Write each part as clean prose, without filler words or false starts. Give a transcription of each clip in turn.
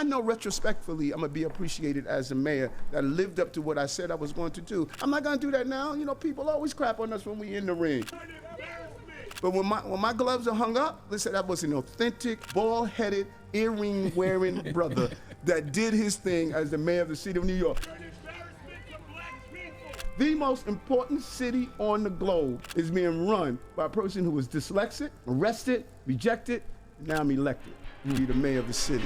I know retrospectively I'm gonna be appreciated as a mayor that lived up to what I said I was going to do. I'm not gonna do that now. You know, people always crap on us when we in the ring. But when my gloves are hung up, listen, that was an authentic, bald-headed, earring-wearing brother that did his thing as the mayor of the city of New York. The most important city on the globe is being run by a person who was dyslexic, arrested, rejected. Now I'm elected to be the mayor of the city.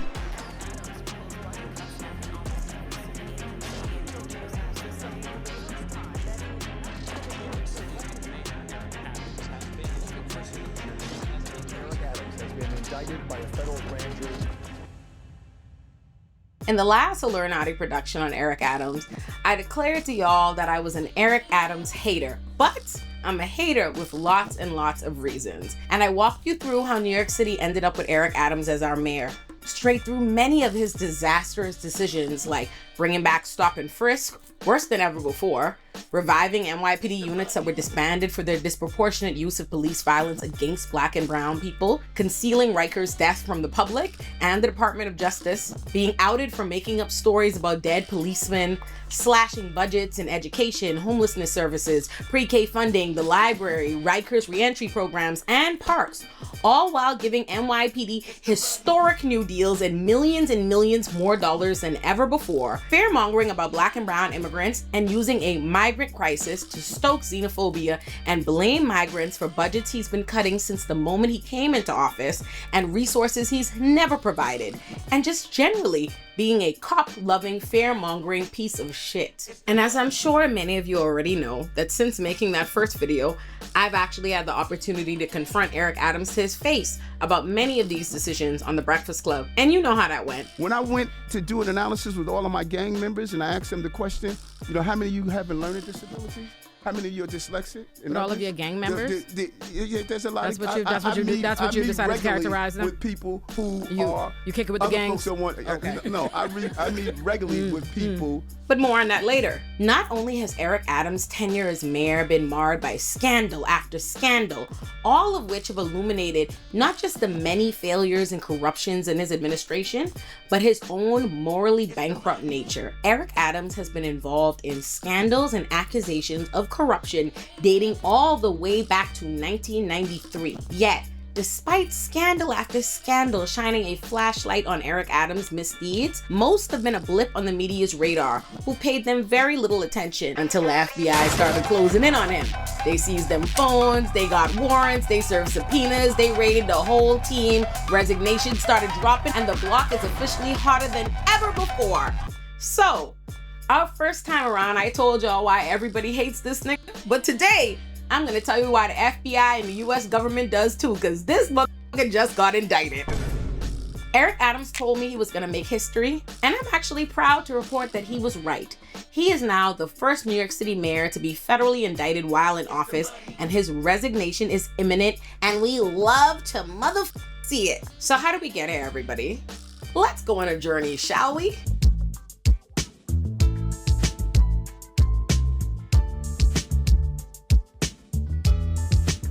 In the last Olurinatti production on Eric Adams, I declared to y'all that I was an Eric Adams hater, but I'm a hater with lots and lots of reasons. And I walked you through how New York City ended up with Eric Adams as our mayor, straight through many of his disastrous decisions like bringing back stop and frisk, worse than ever before, reviving NYPD units that were disbanded for their disproportionate use of police violence against Black and brown people, concealing Riker's death from the public and the Department of Justice, being outed for making up stories about dead policemen, slashing budgets in education, homelessness services, pre-K funding, the library, Riker's reentry programs, and parks, all while giving NYPD historic new deals and millions more dollars than ever before, fear-mongering about Black and brown immigrants, and using a migrant crisis to stoke xenophobia and blame migrants for budgets he's been cutting since the moment he came into office and resources he's never provided, and just generally being a cop-loving, fear-mongering piece of shit. And as I'm sure many of you already know, that since making that first video, I've actually had the opportunity to confront Eric Adams to his face about many of these decisions on The Breakfast Club. And you know how that went. When I went to do an analysis with all of my gang members and I asked them the question, you know, how many of you have learning disabilities? How many of you are dyslexic? With all of your gang members? Yeah, there's a lot. That's what you decided to characterize them? With people who you kick it with the gangs? Okay. No, I meet regularly with people. But more on that later. Not only has Eric Adams' tenure as mayor been marred by scandal after scandal, all of which have illuminated not just the many failures and corruptions in his administration, but his own morally bankrupt nature. Eric Adams has been involved in scandals and accusations of corruption dating all the way back to 1993. Yet, despite scandal after scandal shining a flashlight on Eric Adams' misdeeds, most have been a blip on the media's radar, who paid them very little attention until the FBI started closing in on him. They seized them phones, they got warrants, they served subpoenas, they raided the whole team, resignations started dropping, and the block is officially hotter than ever before. So, our first time around, I told y'all why everybody hates this nigga, but today, I'm gonna tell you why the FBI and the US government does too, because this motherfucker just got indicted. Eric Adams told me he was gonna make history, and I'm actually proud to report that he was right. He is now the first New York City mayor to be federally indicted while in office, and his resignation is imminent, and we love to see it. So how do we get here, everybody? Let's go on a journey, shall we?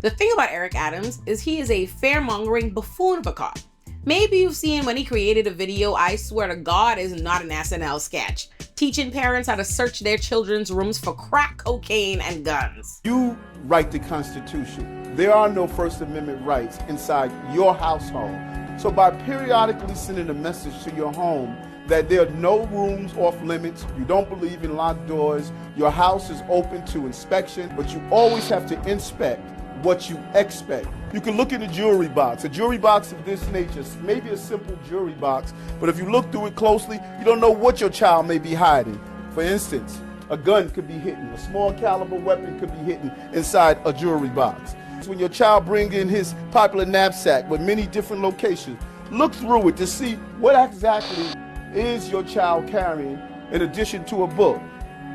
The thing about Eric Adams is he is a fear-mongering buffoon of a cop. Maybe you've seen when he created a video, I swear to God, is not an SNL sketch, teaching parents how to search their children's rooms for crack cocaine and guns. You write the Constitution. There are no First Amendment rights inside your household. So by periodically sending a message to your home that there are no rooms off limits, you don't believe in locked doors, your house is open to inspection, but you always have to inspect what you expect. You can look in a jewelry box. A jewelry box of this nature, maybe a simple jewelry box, but if you look through it closely, you don't know what your child may be hiding. For instance, a gun could be hidden, a small caliber weapon could be hidden inside a jewelry box. When your child brings in his popular knapsack with many different locations, look through it to see what exactly is your child carrying in addition to a book.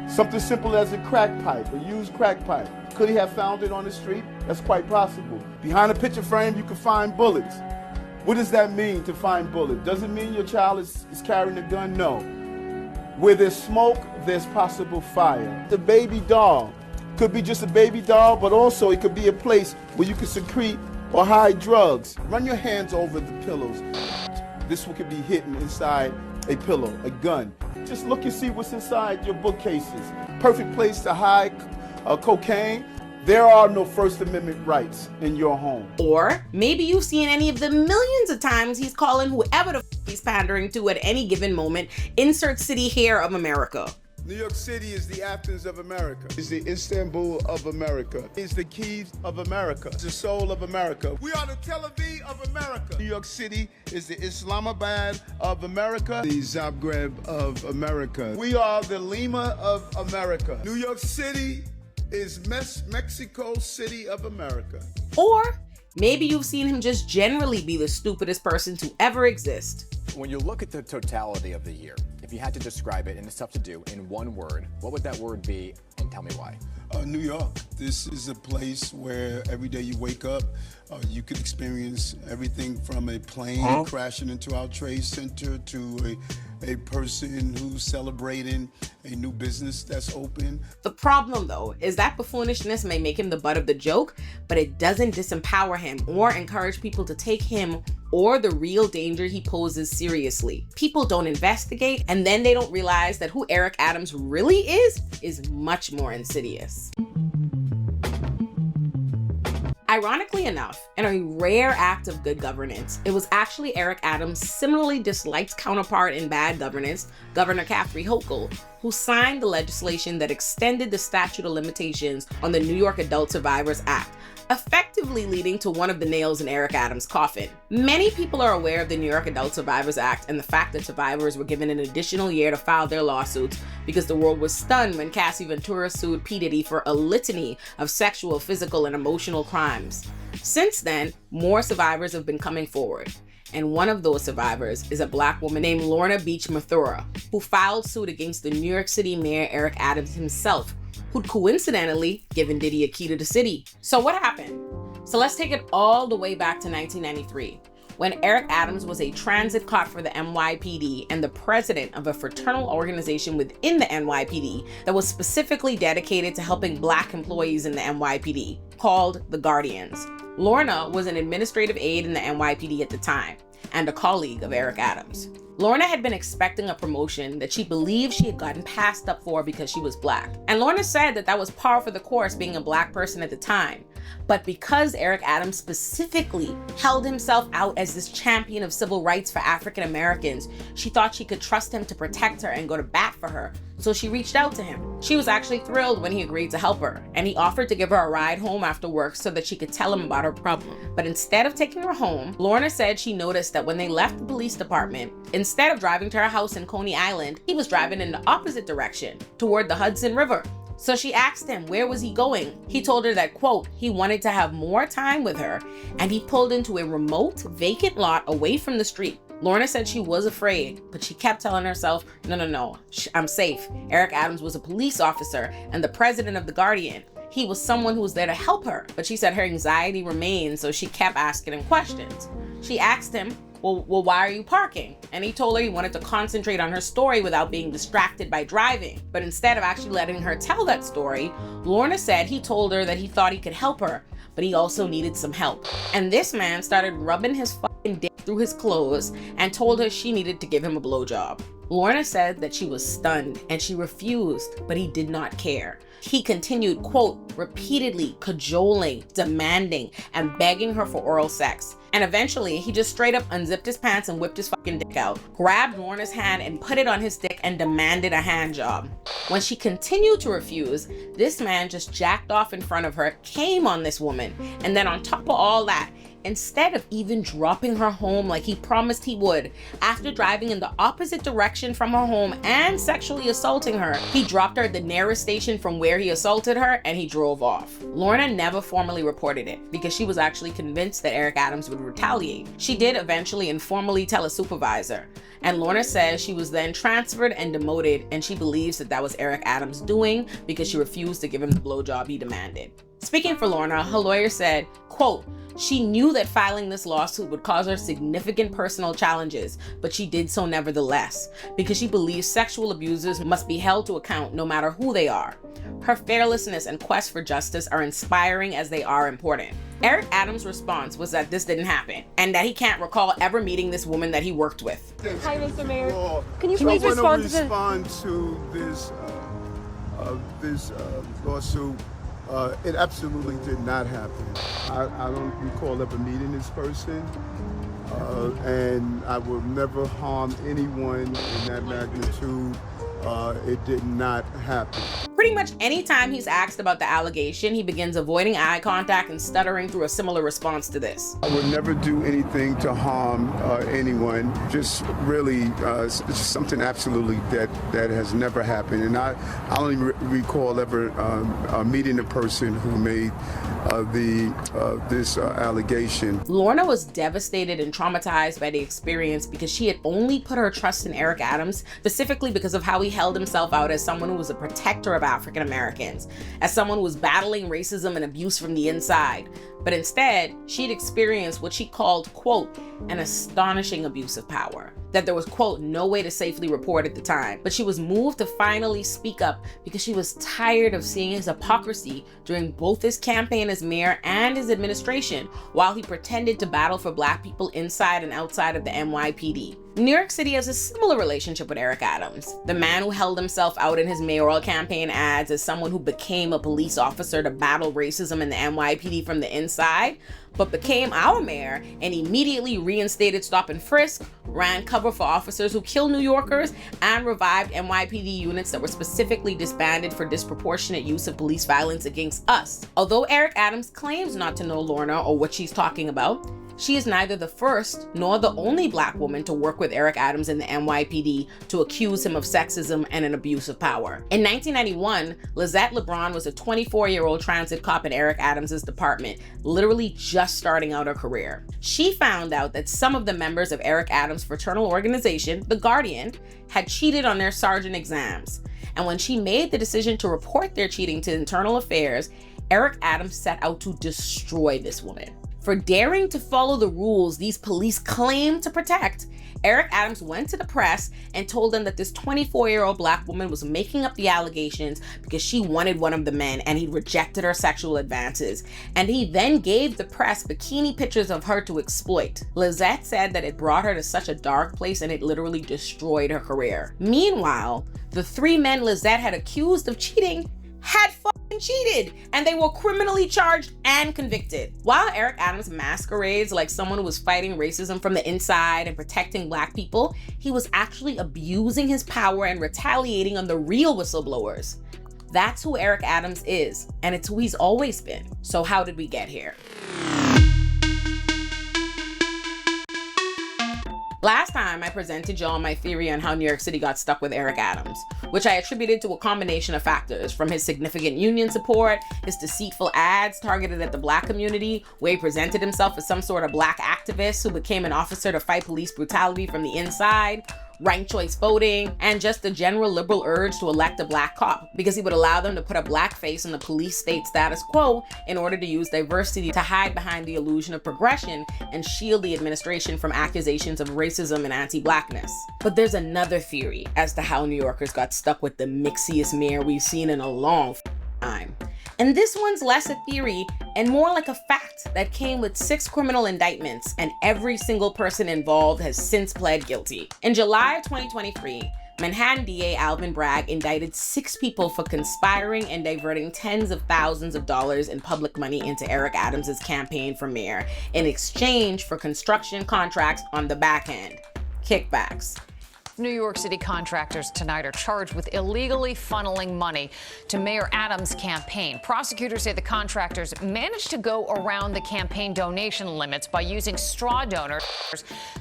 Something simple as a crack pipe, a used crack pipe. Could he have found it on the street? That's quite possible. Behind a picture frame, you can find bullets. What does that mean to find bullets? Does it mean your child is carrying a gun? No. Where there's smoke, there's possible fire. The baby doll could be just a baby doll, but also it could be a place where you can secrete or hide drugs. Run your hands over the pillows. This one could be hidden inside a pillow, a gun. Just look and see what's inside your bookcases. Perfect place to hide cocaine. There are no First Amendment rights in your home. Or maybe you've seen any of the millions of times he's calling whoever the he's pandering to at any given moment, insert city here of America. New York City is the Athens of America. It's the Istanbul of America. It's the keys of America. It's the soul of America. We are the Tel Aviv of America. New York City is the Islamabad of America. The Zagreb of America. We are the Lima of America. New York City is Mexico City of America. Or maybe you've seen him just generally be the stupidest person to ever exist. When you look at the totality of the year, if you had to describe it, and it's tough to do, in one word, what would that word be, and tell me why? New York. This is a place where every day you wake up, you could experience everything from a plane crashing into our trade center to a person who's celebrating a new business that's open. The problem, though, is that buffonishness may make him the butt of the joke, but it doesn't disempower him or encourage people to take him or the real danger he poses seriously. People don't investigate, and then they don't realize that who Eric Adams really is much more insidious. Ironically enough, in a rare act of good governance, it was actually Eric Adams' similarly disliked counterpart in bad governance, Governor Kathy Hochul, who signed the legislation that extended the statute of limitations on the New York Adult Survivors Act, effectively leading to one of the nails in Eric Adams' coffin. Many people are aware of the New York Adult Survivors Act and the fact that survivors were given an additional year to file their lawsuits because the world was stunned when Cassie Ventura sued P. Diddy for a litany of sexual, physical, and emotional crimes. Since then, more survivors have been coming forward. And one of those survivors is a Black woman named Lorna Beach Mathura, who filed suit against the New York City Mayor Eric Adams himself, who'd coincidentally given Diddy a key to the city. So what happened? So let's take it all the way back to 1993, when Eric Adams was a transit cop for the NYPD and the president of a fraternal organization within the NYPD that was specifically dedicated to helping Black employees in the NYPD, called the Guardians. Lorna was an administrative aide in the NYPD at the time and a colleague of Eric Adams. Lorna had been expecting a promotion that she believed she had gotten passed up for because she was Black. And Lorna said that that was par for the course being a Black person at the time. But because Eric Adams specifically held himself out as this champion of civil rights for African Americans, she thought she could trust him to protect her and go to bat for her. So she reached out to him. She was actually thrilled when he agreed to help her, and he offered to give her a ride home after work so that she could tell him about her problem. But instead of taking her home, Lorna said she noticed that when they left the police department, instead of driving to her house in Coney Island, he was driving in the opposite direction, toward the Hudson River. So she asked him where was he going. He told her that, quote, he wanted to have more time with her, and he pulled into a remote, vacant lot away from the street. Lorna said she was afraid, but she kept telling herself, no, I'm safe. Eric Adams was a police officer and the president of the Guardian. He was someone who was there to help her, but she said her anxiety remained, so she kept asking him questions. She asked him, well, why are you parking? And he told her he wanted to concentrate on her story without being distracted by driving. But instead of actually letting her tell that story, Lorna said he told her that he thought he could help her, but he also needed some help. And this man started rubbing his fucking dick through his clothes and told her she needed to give him a blowjob. Lorna said that she was stunned and she refused, but he did not care. He continued, quote, repeatedly cajoling, demanding, and begging her for oral sex. And eventually, he just straight up unzipped his pants and whipped his fucking dick out, grabbed Lorna's hand and put it on his dick and demanded a hand job. When she continued to refuse, this man just jacked off in front of her, came on this woman, and then on top of all that, instead of even dropping her home like he promised he would, after driving in the opposite direction from her home and sexually assaulting her, he dropped her at the nearest station from where he assaulted her and he drove off. Lorna never formally reported it because she was actually convinced that Eric Adams would retaliate. She did eventually informally tell a supervisor, and Lorna says she was then transferred and demoted, and she believes that that was Eric Adams' doing because she refused to give him the blowjob he demanded. Speaking for Lorna, her lawyer said, Quote, she knew that filing this lawsuit would cause her significant personal challenges, but she did so nevertheless, because she believes sexual abusers must be held to account no matter who they are. Her fearlessness and quest for justice are inspiring as they are important. Eric Adams' response was that this didn't happen, and that he can't recall ever meeting this woman that he worked with. Hi, Mr. Mayor. Can you please respond to this lawsuit? It absolutely did not happen. I don't recall ever meeting this person, and I will never harm anyone in that magnitude. It did not happen. Pretty much anytime he's asked about the allegation, he begins avoiding eye contact and stuttering through a similar response to this. I would never do anything to harm anyone. Just really, it's just something absolutely that has never happened. And I only recall ever meeting a person who made this allegation. Lorna was devastated and traumatized by the experience because she had only put her trust in Eric Adams, specifically because of how he held himself out as someone who was a protector of African Americans, as someone who was battling racism and abuse from the inside. But instead, she'd experienced what she called, quote, an astonishing abuse of power, that there was, quote, no way to safely report at the time. But she was moved to finally speak up because she was tired of seeing his hypocrisy during both his campaign as mayor and his administration, while he pretended to battle for Black people inside and outside of the NYPD. New York City has a similar relationship with Eric Adams, the man who held himself out in his mayoral campaign ads as someone who became a police officer to battle racism in the NYPD from the inside, but became our mayor and immediately reinstated stop and frisk, ran cover for officers who kill New Yorkers, and revived NYPD units that were specifically disbanded for disproportionate use of police violence against us. Although Eric Adams claims not to know Lorna or what she's talking about, she is neither the first nor the only Black woman to work with Eric Adams in the NYPD to accuse him of sexism and an abuse of power. In 1991, Lizette LeBron was a 24-year-old transit cop in Eric Adams' department, literally just starting out her career. She found out that some of the members of Eric Adams' fraternal organization, The Guardian, had cheated on their sergeant exams. And when she made the decision to report their cheating to Internal Affairs, Eric Adams set out to destroy this woman. For daring to follow the rules these police claim to protect, Eric Adams went to the press and told them that this 24-year-old Black woman was making up the allegations because she wanted one of the men and he rejected her sexual advances. And he then gave the press bikini pictures of her to exploit. Lizette said that it brought her to such a dark place and it literally destroyed her career. Meanwhile, the three men Lizette had accused of cheating had cheated, and they were criminally charged and convicted. While Eric Adams masquerades like someone who was fighting racism from the inside and protecting Black people, he was actually abusing his power and retaliating on the real whistleblowers. That's who Eric Adams is, and it's who he's always been. So how did we get here? Last time I presented y'all my theory on how New York City got stuck with Eric Adams, which I attributed to a combination of factors, from his significant union support, his deceitful ads targeted at the Black community, where he presented himself as some sort of Black activist who became an officer to fight police brutality from the inside, ranked choice voting, and just the general liberal urge to elect a Black cop because he would allow them to put a Black face in the police state status quo in order to use diversity to hide behind the illusion of progression and shield the administration from accusations of racism and anti-Blackness. But there's another theory as to how New Yorkers got stuck with the mixiest mayor we've seen in a long time. And this one's less a theory and more like a fact that came with 6 criminal indictments, and every single person involved has since pled guilty. In July of 2023, Manhattan DA Alvin Bragg indicted 6 people for conspiring and diverting tens of thousands of dollars in public money into Eric Adams' campaign for mayor in exchange for construction contracts on the back end. Kickbacks. New York City contractors tonight are charged with illegally funneling money to Mayor Adams' campaign. Prosecutors say the contractors managed to go around the campaign donation limits by using straw donors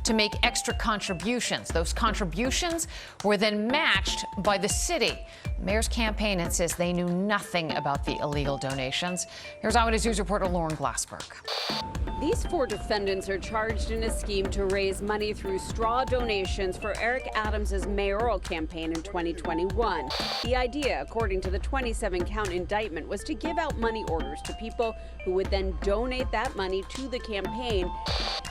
to make extra contributions. Those contributions were then matched by the city. The mayor's campaign insists they knew nothing about the illegal donations. Here's Eyewitness News reporter Lauren Glassberg. These 4 defendants are charged in a scheme to raise money through straw donations for Eric Adams' Adams' mayoral campaign in 2021. The idea, according to the 27-count indictment, was to give out money orders to people who would then donate that money to the campaign,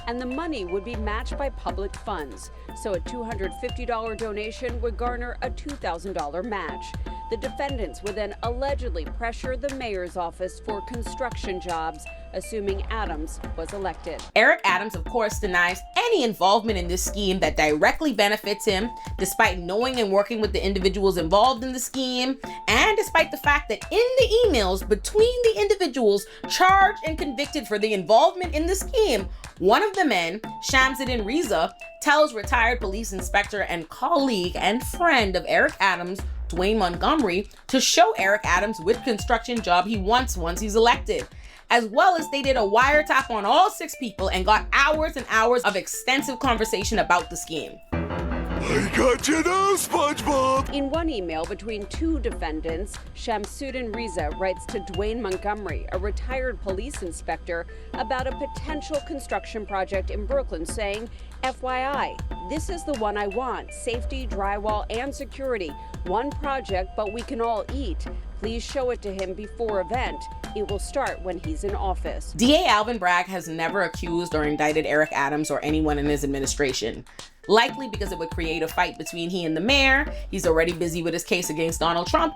and the money would be matched by public funds. So a $250 donation would garner a $2,000 match. The defendants would then allegedly pressure the mayor's office for construction jobs, assuming Adams was elected. Eric Adams, of course, denies any involvement in this scheme that directly benefits him, despite knowing and working with the individuals involved in the scheme, and despite the fact that in the emails between the individuals charged and convicted for the involvement in the scheme, one of the men, Shamsuddin Reza, tells retired police inspector and colleague and friend of Eric Adams, Dwayne Montgomery, to show Eric Adams which construction job he wants once he's elected. As well as they did a wiretap on all 6 people and got hours and hours of extensive conversation about the scheme. I got you now, SpongeBob! In one email between 2 defendants, Shamsuddin Reza writes to Dwayne Montgomery, a retired police inspector, about a potential construction project in Brooklyn, saying, FYI, this is the one I want. Safety, drywall, and security. One project, but we can all eat. Please show it to him before event. It will start when he's in office. DA Alvin Bragg has never accused or indicted Eric Adams or anyone in his administration. Likely because it would create a fight between he and the mayor. He's already busy with his case against Donald Trump.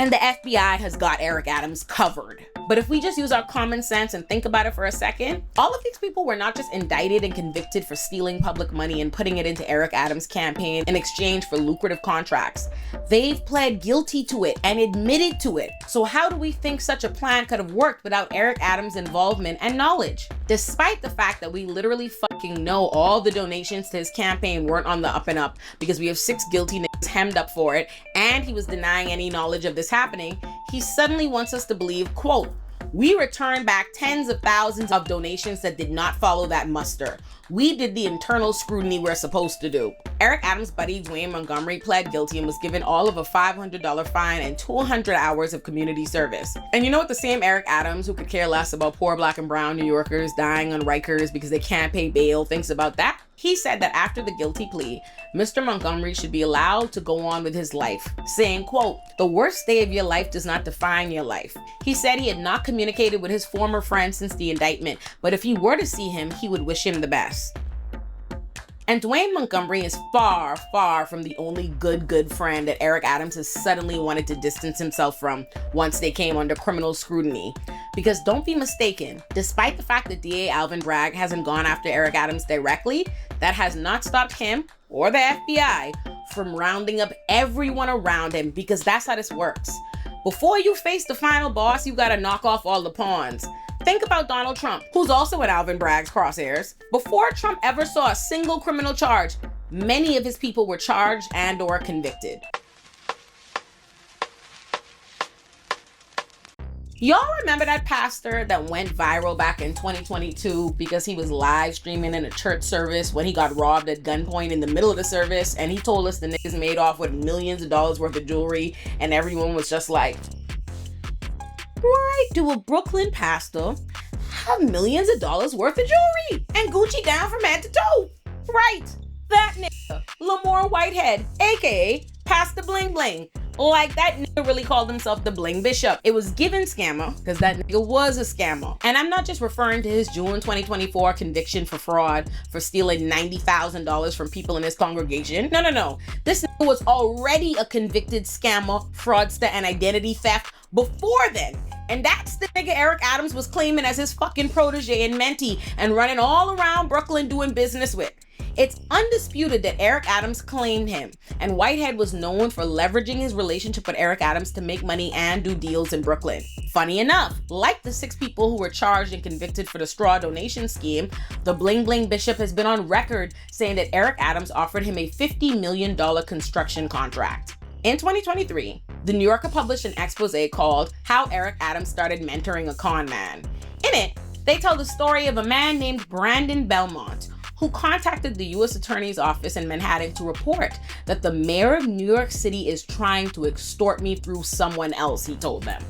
And the FBI has got Eric Adams covered. But if we just use our common sense and think about it for a second, all of these people were not just indicted and convicted for stealing public money and putting it into Eric Adams' campaign in exchange for lucrative contracts. They've pled guilty to it and admitted to it. So how do we think such a plan could have worked without Eric Adams' involvement and knowledge? Despite the fact that we literally fucking know all the donations to his campaign weren't on the up and up because we have 6 guilty niggas hemmed up for it and he was denying any knowledge of this happening, he suddenly wants us to believe, quote, we returned back tens of thousands of donations that did not follow that muster. We did the internal scrutiny we're supposed to do. Eric Adams' buddy Dwayne Montgomery pled guilty and was given all of a $500 fine and 200 hours of community service. And you know what the same Eric Adams, who could care less about poor black and brown New Yorkers dying on Rikers because they can't pay bail, thinks about that? He said that after the guilty plea, Mr. Montgomery should be allowed to go on with his life, saying, quote, the worst day of your life does not define your life. He said he had not communicated with his former friend since the indictment, but if he were to see him, he would wish him the best. And Dwayne Montgomery is far, far from the only good friend that Eric Adams has suddenly wanted to distance himself from once they came under criminal scrutiny. Because don't be mistaken, despite the fact that DA Alvin Bragg hasn't gone after Eric Adams directly, that has not stopped him or the FBI from rounding up everyone around him, because that's how this works. Before you face the final boss, you gotta knock off all the pawns. Think about Donald Trump, who's also in Alvin Bragg's crosshairs. Before Trump ever saw a single criminal charge, many of his people were charged and or convicted. Y'all remember that pastor that went viral back in 2022 because he was live streaming in a church service when he got robbed at gunpoint in the middle of the service, and he told us the niggas made off with millions of dollars worth of jewelry, and everyone was just like, why do a Brooklyn pastor have millions of dollars worth of jewelry and Gucci down from head to toe? Right, that nigga, Lamar Whitehead, aka Pastor Bling Bling. Like, that nigga really called himself the Bling Bishop. It was given scammer because that nigga was a scammer. And I'm not just referring to his June 2024 conviction for fraud for stealing $90,000 from people in his congregation. No. This nigga was already a convicted scammer, fraudster, and identity theft before then. And that's the nigga Eric Adams was claiming as his fucking protege and mentee and running all around Brooklyn doing business with. It's undisputed that Eric Adams claimed him, and Whitehead was known for leveraging his relationship with Eric Adams to make money and do deals in Brooklyn. Funny enough, like the 6 people who were charged and convicted for the straw donation scheme, the Bling Bling Bishop has been on record saying that Eric Adams offered him a $50 million construction contract. In 2023, The New Yorker published an expose called How Eric Adams Started Mentoring a Con Man. In it, they tell the story of a man named Brandon Belmont, who contacted the U.S. Attorney's Office in Manhattan to report that the mayor of New York City is trying to extort me through someone else, he told them.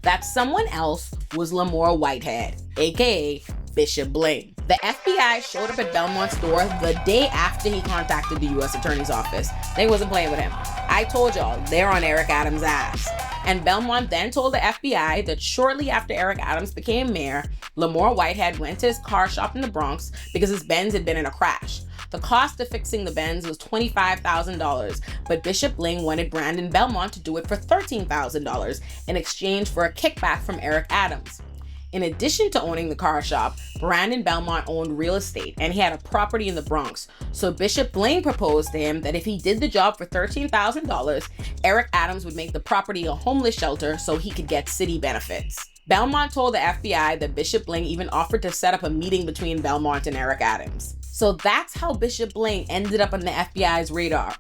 That someone else was Lamar Whitehead, aka Bishop Bling. The FBI showed up at Belmont's door the day after he contacted the U.S. Attorney's Office. They wasn't playing with him. I told y'all, they're on Eric Adams' ass. And Belmont then told the FBI that shortly after Eric Adams became mayor, Lamore Whitehead went to his car shop in the Bronx because his Benz had been in a crash. The cost of fixing the Benz was $25,000, but Bishop Bling wanted Brandon Belmont to do it for $13,000 in exchange for a kickback from Eric Adams. In addition to owning the car shop, Brandon Belmont owned real estate and he had a property in the Bronx. So Bishop Bling proposed to him that if he did the job for $13,000, Eric Adams would make the property a homeless shelter so he could get city benefits. Belmont told the FBI that Bishop Bling even offered to set up a meeting between Belmont and Eric Adams. So that's how Bishop Bling ended up on the FBI's radar.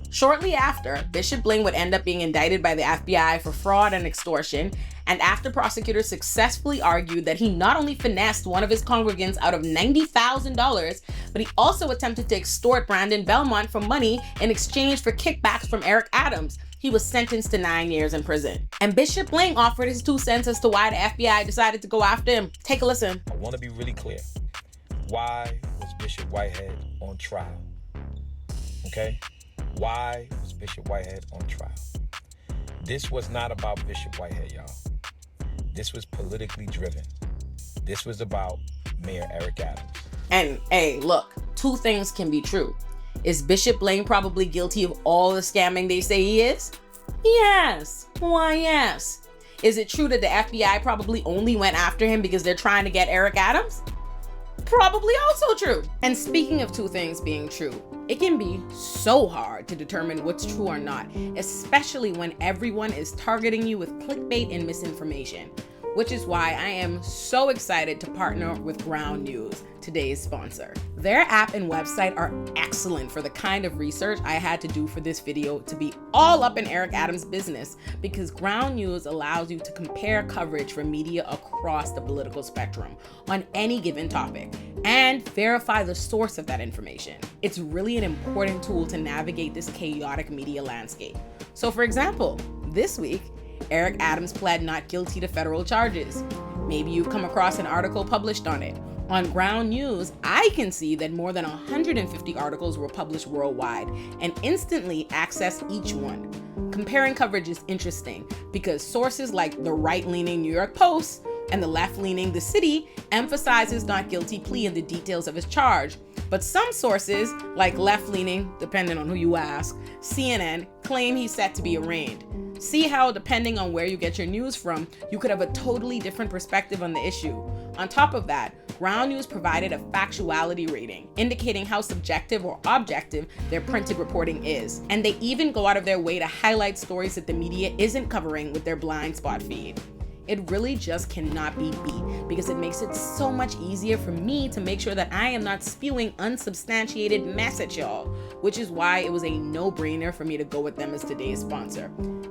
Shortly after, Bishop Bling would end up being indicted by the FBI for fraud and extortion, and after prosecutors successfully argued that he not only finessed one of his congregants out of $90,000, but he also attempted to extort Brandon Belmont for money in exchange for kickbacks from Eric Adams, he was sentenced to 9 years in prison. And Bishop Bling offered his 2 cents as to why the FBI decided to go after him. Take a listen. I want to be really clear. Why was Bishop Whitehead on trial? Okay? Why was Bishop Whitehead on trial? This was not about Bishop Whitehead, y'all. This was politically driven. This was about Mayor Eric Adams. And hey, look, 2 things can be true. Is Bishop Bling probably guilty of all the scamming they say he is? Yes. Why, yes. Is it true that the FBI probably only went after him because they're trying to get Eric Adams? Probably also true. And speaking of 2 things being true, it can be so hard to determine what's true or not, especially when everyone is targeting you with clickbait and misinformation, which is why I am so excited to partner with Ground News, today's sponsor. Their app and website are excellent for the kind of research I had to do for this video to be all up in Eric Adams' business, because Ground News allows you to compare coverage from media across the political spectrum on any given topic and verify the source of that information. It's really an important tool to navigate this chaotic media landscape. So for example, this week, Eric Adams pled not guilty to federal charges. Maybe you've come across an article published on it. On Ground News, I can see that more than 150 articles were published worldwide and instantly access each one. Comparing coverage is interesting because sources like the right-leaning New York Post and the left-leaning The City emphasize his not guilty plea and the details of his charge. But some sources, like left-leaning, depending on who you ask, CNN, claim he's set to be arraigned. See how, depending on where you get your news from, you could have a totally different perspective on the issue. On top of that, Ground News provided a factuality rating, indicating how subjective or objective their printed reporting is. And they even go out of their way to highlight stories that the media isn't covering with their blind spot feed. It really just cannot be beat because it makes it so much easier for me to make sure that I am not spewing unsubstantiated mess at y'all, which is why it was a no-brainer for me to go with them as today's sponsor.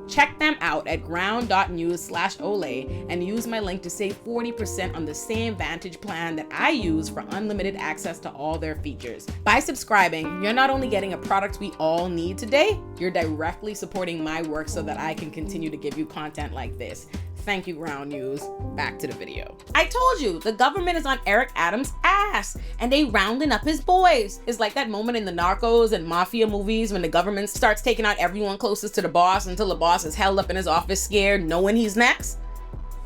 Check them out at ground.news/Olay and use my link to save 40% on the same Vantage plan that I use for unlimited access to all their features. By subscribing, you're not only getting a product we all need today, you're directly supporting my work so that I can continue to give you content like this. Thank you, Ground News. Back to the video. I told you, the government is on Eric Adams' ass, and they rounding up his boys. It's like that moment in the Narcos and Mafia movies when the government starts taking out everyone closest to the boss until the boss is held up in his office scared, knowing he's next.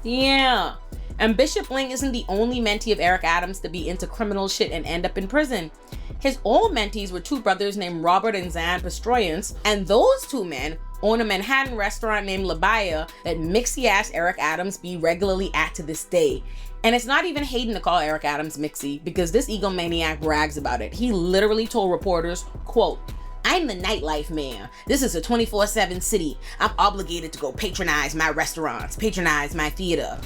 Yeah. And Bishop Bling isn't the only mentee of Eric Adams to be into criminal shit and end up in prison. His old mentees were 2 brothers named Robert and Zan Pastroyans, and those 2 men own a Manhattan restaurant named Babila that Mixie-ass Eric Adams be regularly at to this day. And it's not even hating to call Eric Adams Mixie, because this egomaniac brags about it. He literally told reporters, quote, "I'm the nightlife mayor. This is a 24/7 city. I'm obligated to go patronize my restaurants, patronize my theater."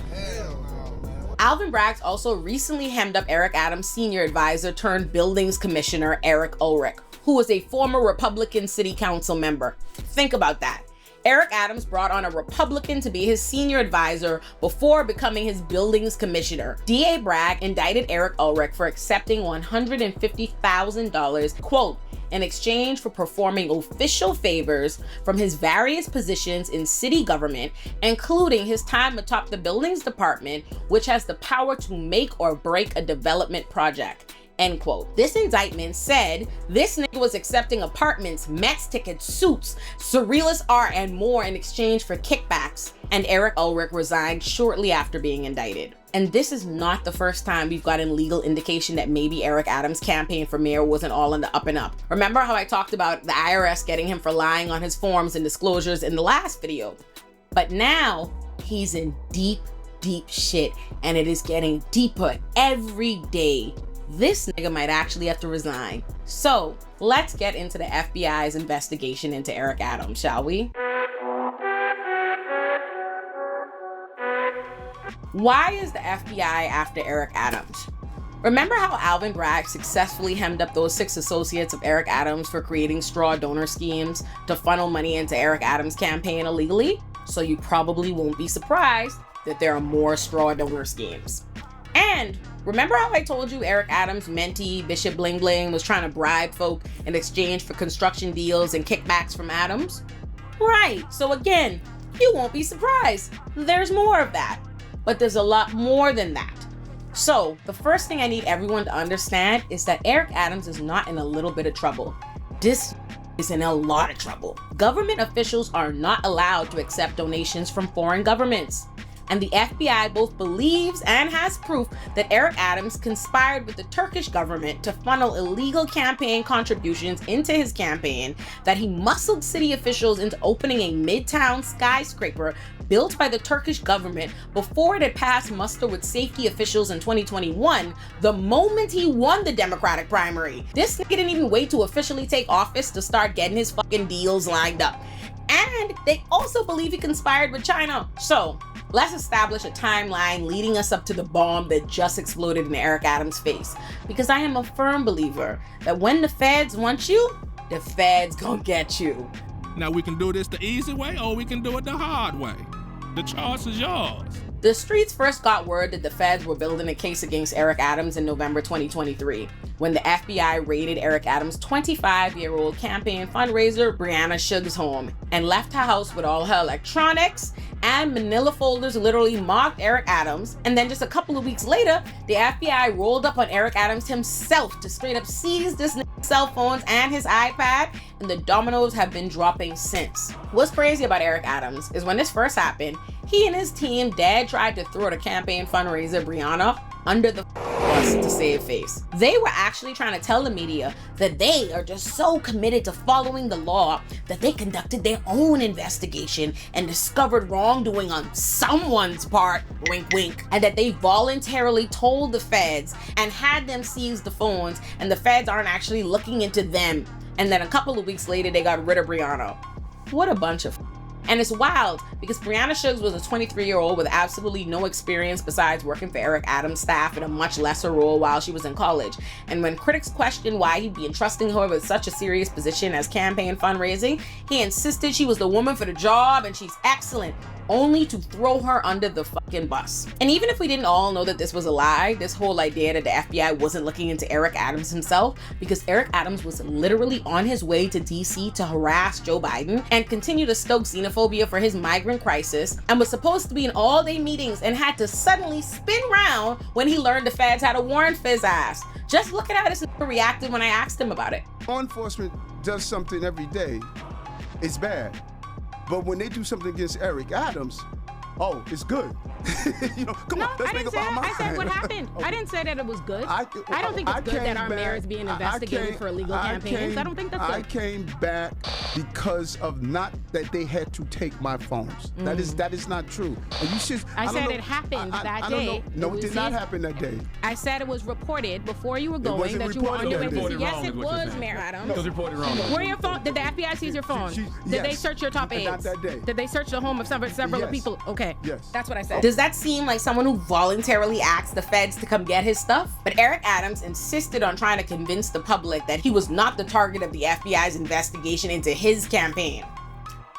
Alvin Braggs also recently hemmed up Eric Adams' senior advisor turned buildings commissioner, Eric Ulrich, who was a former Republican city council member. Think about that. Eric Adams brought on a Republican to be his senior advisor before becoming his buildings commissioner. DA Bragg indicted Eric Ulrich for accepting $150,000, quote, in exchange for performing official favors from his various positions in city government, including his time atop the buildings department, which has the power to make or break a development project. End quote. This indictment said this nigga was accepting apartments, Mets tickets, suits, surrealist art, and more in exchange for kickbacks. And Eric Ulrich resigned shortly after being indicted. And this is not the first time we've gotten legal indication that maybe Eric Adams' campaign for mayor wasn't all in the up and up. Remember how I talked about the IRS getting him for lying on his forms and disclosures in the last video? But now he's in deep, deep shit, and it is getting deeper every day. This nigga might actually have to resign. So let's get into the FBI's investigation into Eric Adams, shall we? Why is the FBI after Eric Adams? Remember how Alvin Bragg successfully hemmed up those 6 associates of Eric Adams for creating straw donor schemes to funnel money into Eric Adams' campaign illegally? So you probably won't be surprised that there are more straw donor schemes. And remember how I told you Eric Adams' mentee, Bishop Bling Bling, was trying to bribe folk in exchange for construction deals and kickbacks from Adams? Right, so again, you won't be surprised. There's more of that. But there's a lot more than that. So the first thing I need everyone to understand is that Eric Adams is not in a little bit of trouble. This is in a lot of trouble. Government officials are not allowed to accept donations from foreign governments. And the FBI both believes and has proof that Eric Adams conspired with the Turkish government to funnel illegal campaign contributions into his campaign, that he muscled city officials into opening a midtown skyscraper built by the Turkish government before it had passed muster with safety officials in 2021, the moment he won the Democratic primary. This nigga didn't even wait to officially take office to start getting his fucking deals lined up. And they also believe he conspired with China. So let's establish a timeline leading us up to the bomb that just exploded in Eric Adams' face. Because I am a firm believer that when the feds want you, the feds gonna get you. Now we can do this the easy way or we can do it the hard way. The choice is yours. The streets first got word that the feds were building a case against Eric Adams in November 2023, when the FBI raided Eric Adams' 25-year-old campaign fundraiser, Brianna Shug's home, and left her house with all her electronics, and manila folders literally mocked Eric Adams. And then just a couple of weeks later, the FBI rolled up on Eric Adams himself to straight up seize this cell phones and his iPad, and the dominoes have been dropping since. What's crazy about Eric Adams is when this first happened, he and his team tried to throw the campaign fundraiser Brianna under the bus to save face. They were actually trying to tell the media that they are just so committed to following the law that they conducted their own investigation and discovered wrongdoing on someone's part, wink wink, and that they voluntarily told the feds and had them seize the phones, and the feds aren't actually looking into them. And then a couple of weeks later, they got rid of Brianna. What a bunch of And it's wild because Brianna Shuggs was a 23-year-old with absolutely no experience besides working for Eric Adams' staff in a much lesser role while she was in college. And when critics questioned why he'd be entrusting her with such a serious position as campaign fundraising, he insisted she was the woman for the job and she's excellent, only to throw her under the fucking bus. And even if we didn't all know that this was a lie, this whole idea that the FBI wasn't looking into Eric Adams himself, because Eric Adams was literally on his way to DC to harass Joe Biden and continue to stoke xenophobia for his migrant crisis, and was supposed to be in all-day meetings and had to suddenly spin round when he learned the feds had a warrant for his ass. Just look at how this nigga reacted when I asked him about it. Law enforcement does something every day, it's bad. But when they do something against Eric Adams, oh, it's good. You know, come on, let's make up our mind. I said what happened. I didn't say that it was good. I don't think it's good that our mayor is being investigated for illegal campaigns. I don't think that's good. I came back because of not that they had to take my phones. That is not true. And you should. I said it happened that day. No, it did not happen that day. I said it was reported before you were going that you were on your way to. Yes, it was, Mayor Adams. It was reported wrong. Where your phone? Did the FBI seize your phone? Did they search your top aides? Not that day. Did they search the home of several people? Okay. Yes. That's what I said. Does that seem like someone who voluntarily asked the feds to come get his stuff? But Eric Adams insisted on trying to convince the public that he was not the target of the FBI's investigation into his campaign.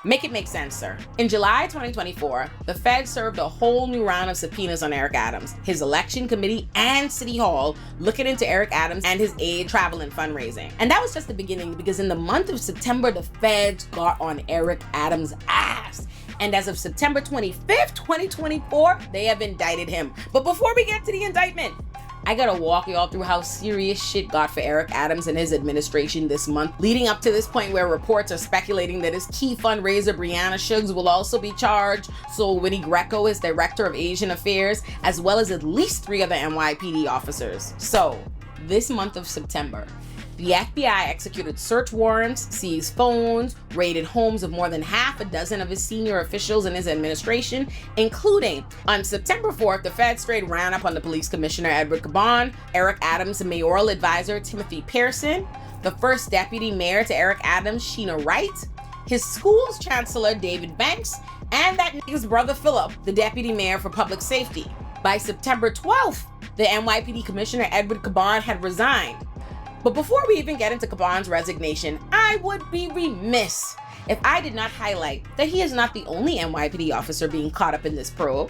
Make it make sense, sir. In July 2024, the Fed served a whole new round of subpoenas on Eric Adams, his election committee, and City Hall, looking into Eric Adams and his aid, travel, and fundraising. And that was just the beginning, because in the month of September, the Feds got on Eric Adams' ass. And as of September 25th, 2024, they have indicted him. But before we get to the indictment, I gotta walk y'all through how serious shit got for Eric Adams and his administration this month, leading up to this point where reports are speculating that his key fundraiser, Brianna Suggs, will also be charged. So Winnie Greco is Director of Asian Affairs, as well as at least 3 other NYPD officers. So this month of September, the FBI executed search warrants, seized phones, raided homes of more than half a dozen of his senior officials in his administration, including, on September 4th, the Fed straight ran up on the police commissioner, Edward Caban, Eric Adams' mayoral advisor, Timothy Pearson, the first deputy mayor to Eric Adams, Sheena Wright, his school's chancellor, David Banks, and that nigga's brother, Philip, the deputy mayor for public safety. By September 12th, the NYPD commissioner, Edward Caban, had resigned. But before we even get into Caban's resignation, I would be remiss if I did not highlight that he is not the only NYPD officer being caught up in this probe,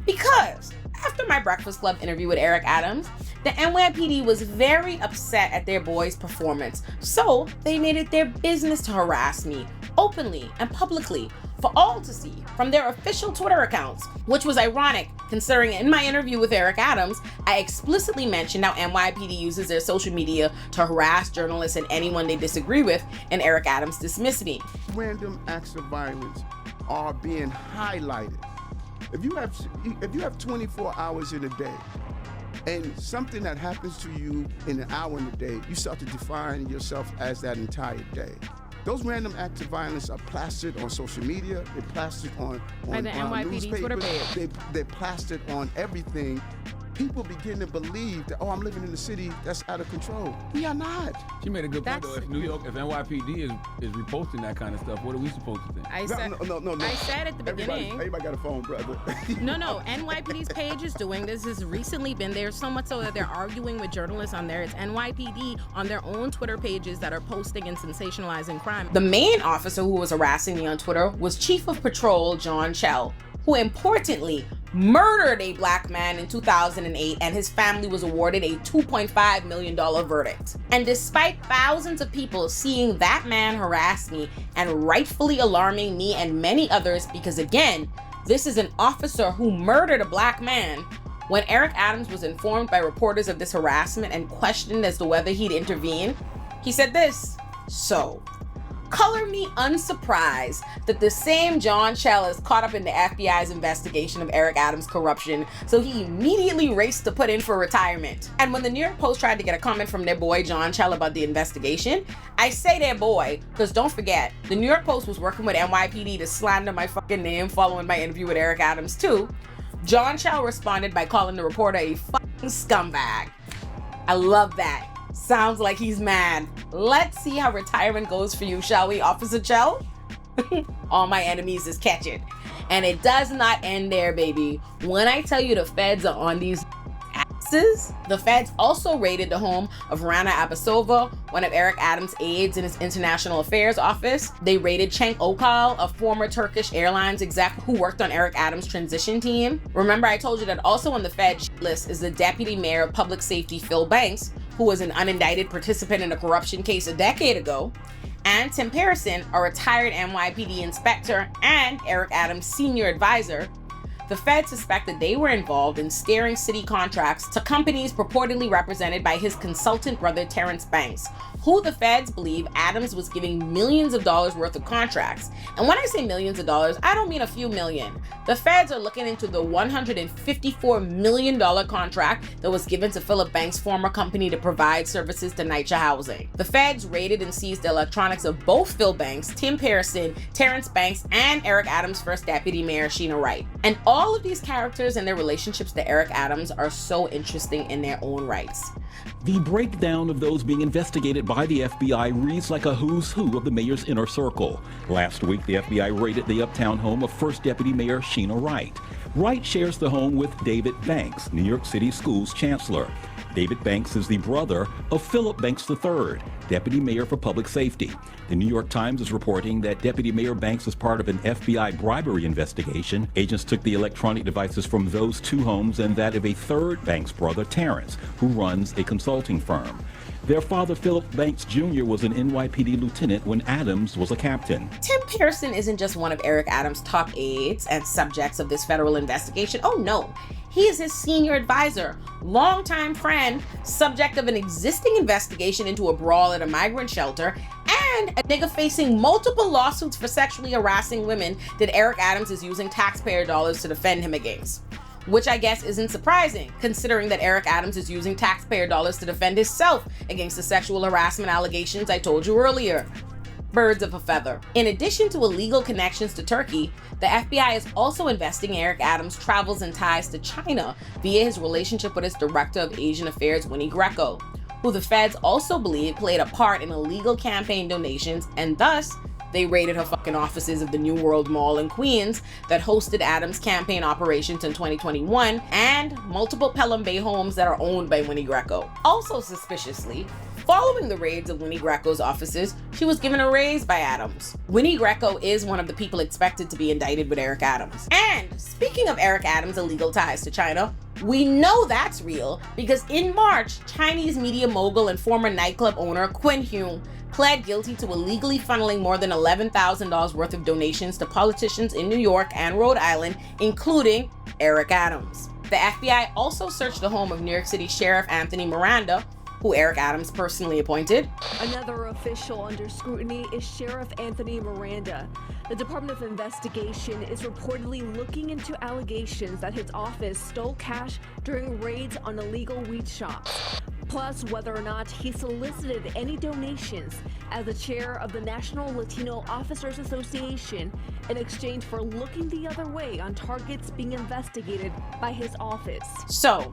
because after my Breakfast Club interview with Eric Adams, the NYPD was very upset at their boy's performance, so they made it their business to harass me openly and publicly for all to see from their official Twitter accounts, which was ironic considering in my interview with Eric Adams, I explicitly mentioned how NYPD uses their social media to harass journalists and anyone they disagree with, and Eric Adams dismissed me. Random acts of violence are being highlighted. If you have 24 hours in a day, and something that happens to you in an hour in a day, you start to define yourself as that entire day. Those random acts of violence are plastered on social media. They're plastered on the NYPD Twitter page. They're plastered on everything. People begin to believe that, oh, I'm living in a city that's out of control. We are not. She made a good point, though. If NYPD is reposting that kind of stuff, what are we supposed to think? I said at the beginning. Everybody got a phone, brother. No. NYPD's page is doing this. Has recently been there, so much so that they're arguing with journalists on there. It's NYPD on their own Twitter pages that are posting and sensationalizing crime. The main officer who was harassing me on Twitter was Chief of Patrol John Chell, who importantly murdered a black man in 2008, and his family was awarded a $2.5 million verdict. And despite thousands of people seeing that man harass me and rightfully alarming me and many others, because again, this is an officer who murdered a black man, when Eric Adams was informed by reporters of this harassment and questioned as to whether he'd intervene, he said this: "So, color me unsurprised that the same John Chell is caught up in the FBI's investigation of Eric Adams' corruption, so he immediately raced to put in for retirement." And when the New York Post tried to get a comment from their boy John Chell about the investigation, I say their boy, because don't forget, the New York Post was working with NYPD to slander my fucking name following my interview with Eric Adams too. John Chell responded by calling the reporter a fucking scumbag. I love that. Sounds like he's mad. Let's see how retirement goes for you, shall we, Officer Chell? All my enemies is catching. And it does not end there, baby. When I tell you the feds are on these asses, the feds also raided the home of Rana Abasova, one of Eric Adams' aides in his international affairs office. They raided Cenk Okal, a former Turkish Airlines exec who worked on Eric Adams' transition team. Remember, I told you that also on the Fed list is the deputy mayor of public safety, Phil Banks, who was an unindicted participant in a corruption case a decade ago, and Tim Pearson, a retired NYPD inspector and Eric Adams' senior advisor. The Fed suspected they were involved in steering city contracts to companies purportedly represented by his consultant brother Terrence Banks, who the feds believe Adams was giving millions of dollars worth of contracts. And when I say millions of dollars, I don't mean a few million. The feds are looking into the $154 million contract that was given to Philip Banks' former company to provide services to NYCHA housing. The feds raided and seized the electronics of both Phil Banks, Tim Pearson, Terrence Banks, and Eric Adams' first deputy mayor, Sheena Wright. And all of these characters and their relationships to Eric Adams are so interesting in their own rights. The breakdown of those being investigated by the FBI reads like a who's who of the mayor's inner circle. Last week, the FBI raided the uptown home of First Deputy Mayor Sheena Wright. Wright shares the home with David Banks, New York City Schools Chancellor. David Banks is the brother of Philip Banks III, Deputy Mayor for Public Safety. The New York Times is reporting that Deputy Mayor Banks is part of an FBI bribery investigation. Agents took the electronic devices from those two homes and that of a third Banks brother, Terrence, who runs a consulting firm. Their father, Philip Banks Jr., was an NYPD lieutenant when Adams was a captain. Tim Pearson isn't just one of Eric Adams' top aides and subjects of this federal investigation. Oh no, he is his senior advisor, longtime friend, subject of an existing investigation into a brawl at a migrant shelter, and a nigga facing multiple lawsuits for sexually harassing women that Eric Adams is using taxpayer dollars to defend him against. Which I guess isn't surprising, considering that Eric Adams is using taxpayer dollars to defend himself against the sexual harassment allegations I told you earlier. Birds of a feather. In addition to illegal connections to Turkey, the FBI is also investigating Eric Adams' travels and ties to China via his relationship with its Director of Asian Affairs, Winnie Greco, who the feds also believe played a part in illegal campaign donations, and thus they raided her fucking offices of the New World Mall in Queens that hosted Adams' campaign operations in 2021 and multiple Pelham Bay homes that are owned by Winnie Greco. Also suspiciously, following the raids of Winnie Greco's offices, she was given a raise by Adams. Winnie Greco is one of the people expected to be indicted with Eric Adams. And speaking of Eric Adams' illegal ties to China, we know that's real because in March, Chinese media mogul and former nightclub owner Qin Huang pled guilty to illegally funneling more than $11,000 worth of donations to politicians in New York and Rhode Island, including Eric Adams. The FBI also searched the home of New York City Sheriff Anthony Miranda, who Eric Adams personally appointed. Another official under scrutiny is Sheriff Anthony Miranda. The Department of Investigation is reportedly looking into allegations that his office stole cash during raids on illegal weed shops. Plus, whether or not he solicited any donations as the chair of the National Latino Officers Association in exchange for looking the other way on targets being investigated by his office. So,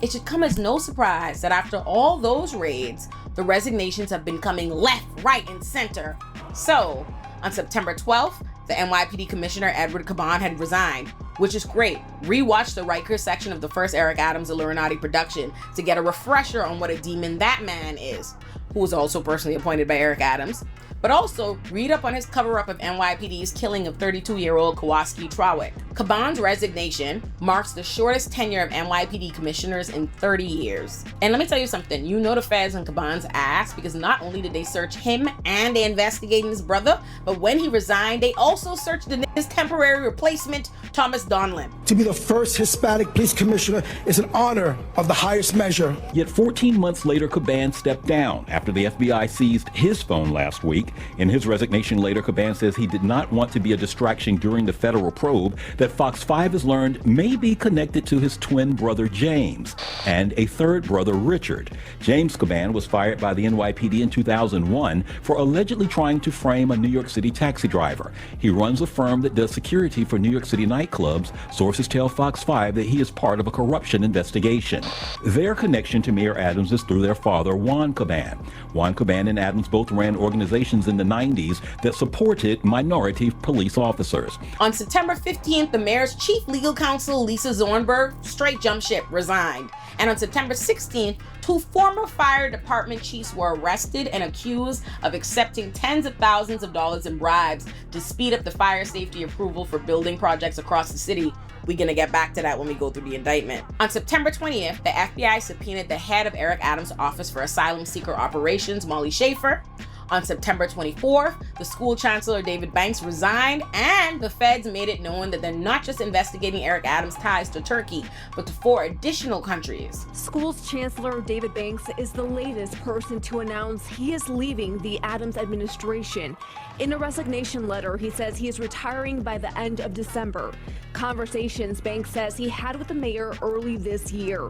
it should come as no surprise that after all those raids, the resignations have been coming left, right, and center. So, on September 12th, the NYPD Commissioner Edward Caban had resigned, which is great. Rewatch the Rikers section of the first Eric Adams Olurinatti production to get a refresher on what a demon that man is, who was also personally appointed by Eric Adams. But also, read up on his cover-up of NYPD's killing of 32-year-old Kowalski Trawick. Caban's resignation marks the shortest tenure of NYPD commissioners in 30 years. And let me tell you something, you know the feds on Caban's ass because not only did they search him and they investigated his brother, but when he resigned, they also searched his temporary replacement, Thomas Donlan. To be the first Hispanic police commissioner is an honor of the highest measure. Yet 14 months later, Caban stepped down after the FBI seized his phone last week. In his resignation later, Caban says he did not want to be a distraction during the federal probe that Fox 5 has learned may be connected to his twin brother James and a third brother Richard. James Caban was fired by the NYPD in 2001 for allegedly trying to frame a New York City taxi driver. He runs a firm that does security for New York City nightclubs. Sources tell Fox 5 that he is part of a corruption investigation. Their connection to Mayor Adams is through their father, Juan Caban. Juan Caban and Adams both ran organizations in the 90s that supported minority police officers. On September 15th, the mayor's chief legal counsel, Lisa Zornberg, straight jump ship, resigned. And on September 16th, two former fire department chiefs were arrested and accused of accepting tens of thousands of dollars in bribes to speed up the fire safety approval for building projects across the city. We're gonna get back to that when we go through the indictment. On September 20th, the FBI subpoenaed the head of Eric Adams' Office for Asylum Seeker Operations, Molly Schaefer. On September 24th, the school chancellor David Banks resigned, and the feds made it known that they're not just investigating Eric Adams' ties to Turkey, but to 4 additional countries. School's chancellor David Banks is the latest person to announce he is leaving the Adams administration. In a resignation letter, he says he is retiring by the end of December. Conversations Banks says he had with the mayor early this year.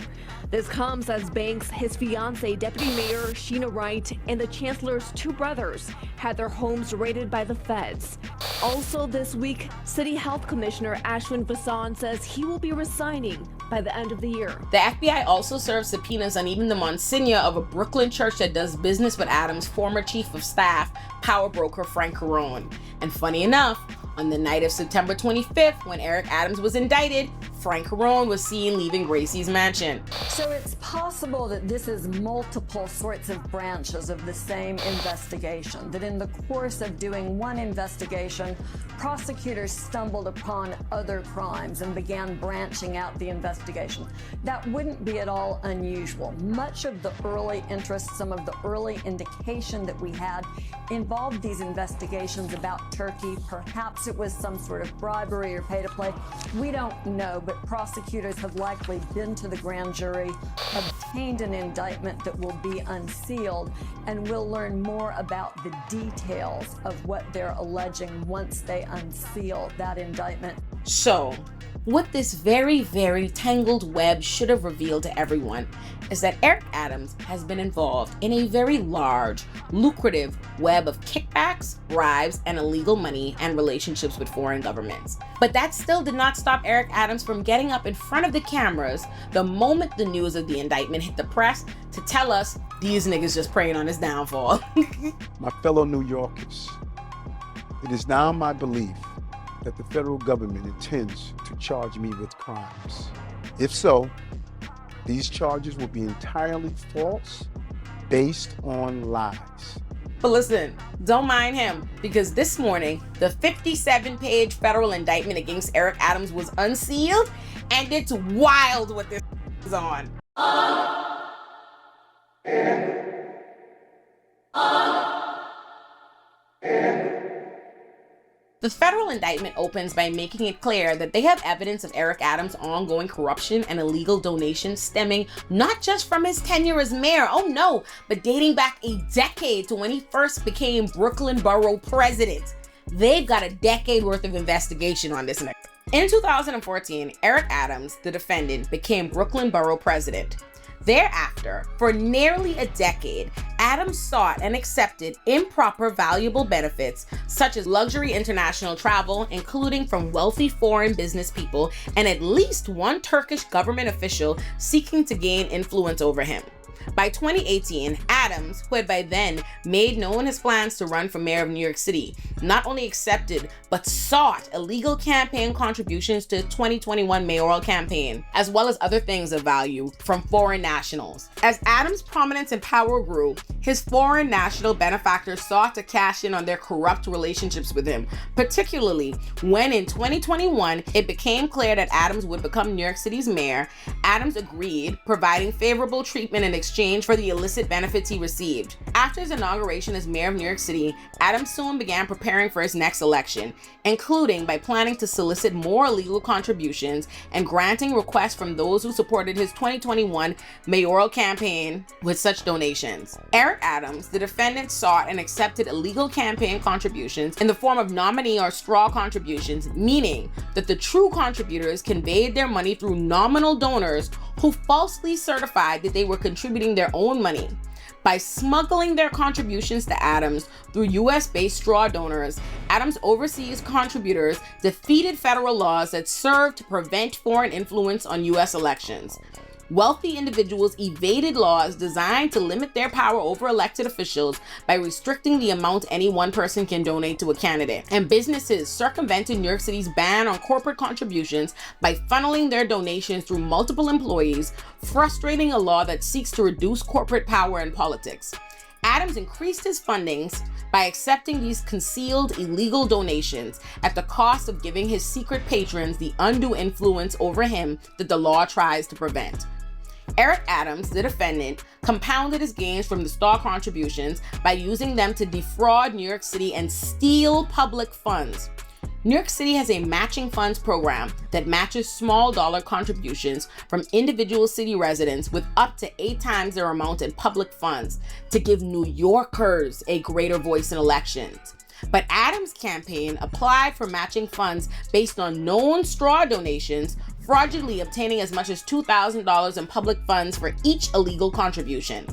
This comes as Banks, his fiancée, Deputy Mayor Sheena Wright, and the chancellor's 2 brothers had their homes raided by the feds. Also this week, City Health Commissioner Ashwin Vasan says he will be resigning by the end of the year. The FBI also served subpoenas on even the Monsignor of a Brooklyn church that does business with Adams' former chief of staff, power broker Frank Carone. And funny enough, on the night of September 25th, when Eric Adams was indicted, Frank Carone was seen leaving Gracie's mansion. So it's possible that this is multiple sorts of branches of the same investigation, that in the course of doing one investigation, prosecutors stumbled upon other crimes and began branching out the investigation. That wouldn't be at all unusual. Much of the early interest, some of the early indication that we had involved these investigations about Turkey. Perhaps it was some sort of bribery or pay to play. We don't know, but prosecutors have likely been to the grand jury, obtained an indictment that will be unsealed, and we'll learn more about the details of what they're alleging once they unseal that indictment. So, what this very, very tangled web should have revealed to everyone is that Eric Adams has been involved in a very large, lucrative web of kickbacks, bribes, and illegal money and relationships with foreign governments. But that still did not stop Eric Adams from getting up in front of the cameras the moment the news of the indictment hit the press to tell us these niggas just praying on his downfall. My fellow New Yorkers, it is now my belief that the federal government intends to charge me with crimes. If so, these charges will be entirely false, based on lies. But listen, don't mind him, because this morning, the 57-page federal indictment against Eric Adams was unsealed, and it's wild what this is on. The federal indictment opens by making it clear that they have evidence of Eric Adams' ongoing corruption and illegal donations stemming not just from his tenure as mayor, oh no, but dating back a decade to when he first became Brooklyn Borough president. They've got a decade worth of investigation on this nigga. In 2014, Eric Adams, the defendant, became Brooklyn Borough president. Thereafter, for nearly a decade, Adams sought and accepted improper valuable benefits such as luxury international travel, including from wealthy foreign business people and at least one Turkish government official seeking to gain influence over him. By 2018, Adams, who had by then made known his plans to run for mayor of New York City, not only accepted but sought illegal campaign contributions to the 2021 mayoral campaign, as well as other things of value from foreign nationals. As Adams' prominence and power grew, his foreign national benefactors sought to cash in on their corrupt relationships with him, particularly when in 2021 it became clear that Adams would become New York City's mayor. Adams agreed, providing favorable treatment in exchange for the illicit benefits he received. After his inauguration as mayor of New York City, Adams soon began preparing for his next election, including by planning to solicit more illegal contributions and granting requests from those who supported his 2021 mayoral campaign with such donations. Eric Adams, the defendant, sought and accepted illegal campaign contributions in the form of nominee or straw contributions, meaning that the true contributors conveyed their money through nominal donors who falsely certified that they were contributing their own money. By smuggling their contributions to Adams through US-based straw donors, Adams' overseas contributors defeated federal laws that served to prevent foreign influence on US elections. Wealthy individuals evaded laws designed to limit their power over elected officials by restricting the amount any one person can donate to a candidate. And businesses circumvented New York City's ban on corporate contributions by funneling their donations through multiple employees, frustrating a law that seeks to reduce corporate power in politics. Adams increased his fundings by accepting these concealed illegal donations at the cost of giving his secret patrons the undue influence over him that the law tries to prevent. Eric Adams, the defendant, compounded his gains from the straw contributions by using them to defraud New York City and steal public funds. New York City has a matching funds program that matches small dollar contributions from individual city residents with up to 8 times their amount in public funds to give New Yorkers a greater voice in elections. But Adams' campaign applied for matching funds based on known straw donations, fraudulently obtaining as much as $2,000 in public funds for each illegal contribution.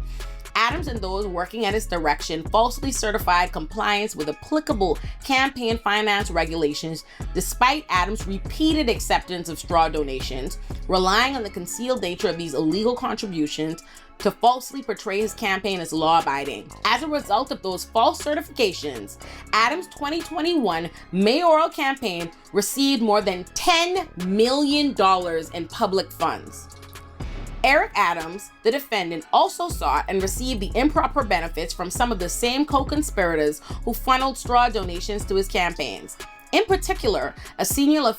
Adams and those working at his direction falsely certified compliance with applicable campaign finance regulations despite Adams' repeated acceptance of straw donations, relying on the concealed nature of these illegal contributions, to falsely portray his campaign as law-abiding. As a result of those false certifications, Adams' 2021 mayoral campaign received more than $10 million in public funds. Eric Adams, the defendant, also sought and received the improper benefits from some of the same co-conspirators who funneled straw donations to his campaigns. In particular, a senior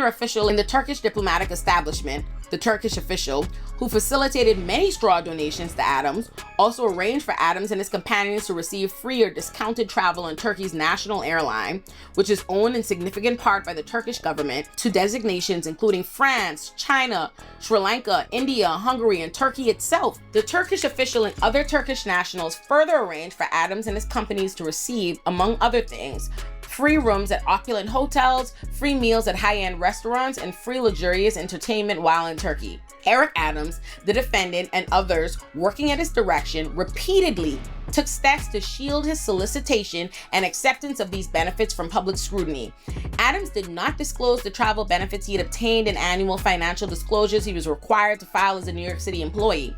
official in the Turkish diplomatic establishment, the Turkish official, who facilitated many straw donations to Adams, also arranged for Adams and his companions to receive free or discounted travel on Turkey's national airline, which is owned in significant part by the Turkish government, to destinations including France, China, Sri Lanka, India, Hungary, and Turkey itself. The Turkish official and other Turkish nationals further arranged for Adams and his companies to receive, among other things, free rooms at opulent hotels, free meals at high-end restaurants, and free luxurious entertainment while in Turkey. Eric Adams, the defendant, and others working at his direction repeatedly took steps to shield his solicitation and acceptance of these benefits from public scrutiny. Adams did not disclose the travel benefits he had obtained in annual financial disclosures he was required to file as a New York City employee.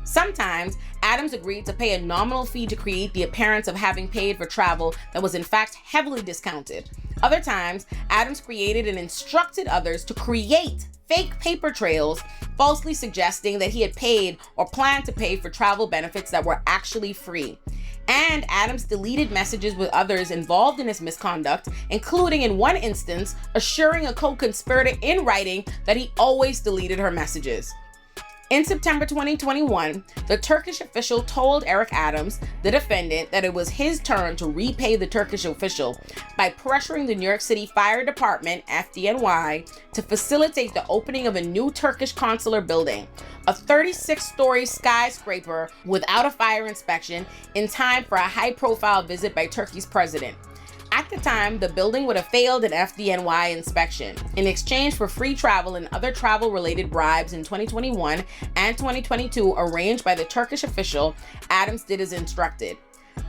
Sometimes, Adams agreed to pay a nominal fee to create the appearance of having paid for travel that was in fact heavily discounted. Other times, Adams created and instructed others to create fake paper trails, falsely suggesting that he had paid or planned to pay for travel benefits that were actually free. And Adams deleted messages with others involved in his misconduct, including in one instance, assuring a co-conspirator in writing that he always deleted her messages. In September 2021, the Turkish official told Eric Adams, the defendant, that it was his turn to repay the Turkish official by pressuring the New York City Fire Department, FDNY, to facilitate the opening of a new Turkish consular building, a 36-story skyscraper without a fire inspection, in time for a high-profile visit by Turkey's president. At the time, the building would have failed an FDNY inspection. In exchange for free travel and other travel-related bribes in 2021 and 2022 arranged by the Turkish official, Adams did as instructed.